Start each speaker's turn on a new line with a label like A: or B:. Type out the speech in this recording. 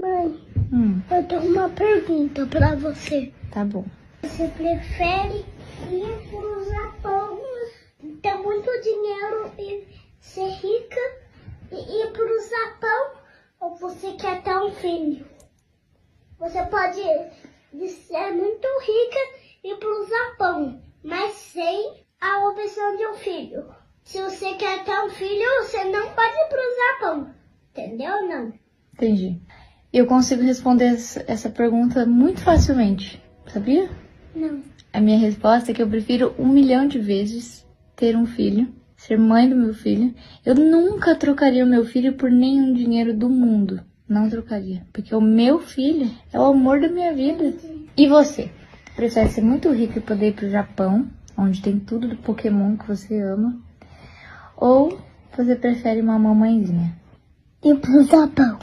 A: Mãe, eu tenho uma pergunta pra você.
B: Tá bom.
A: Você prefere ir pro Japão, ter muito dinheiro e ser rica e ir pro Japão, ou você quer ter um filho? Você pode ser muito rica e ir pro Japão, mas sem a opção de um filho. Se você quer ter um filho, você não pode ir pro Japão. Entendeu ou não?
B: Entendi. Eu consigo responder essa pergunta muito facilmente, sabia?
A: Não.
B: A minha resposta é que eu prefiro 1 milhão de vezes ter um filho, ser mãe do meu filho. Eu nunca trocaria o meu filho por nenhum dinheiro do mundo. Não trocaria. Porque o meu filho é o amor da minha vida. E você? Prefere ser muito rico e poder ir pro Japão, onde tem tudo do Pokémon que você ama? Ou você prefere uma mamãezinha?
A: Ir pro Japão.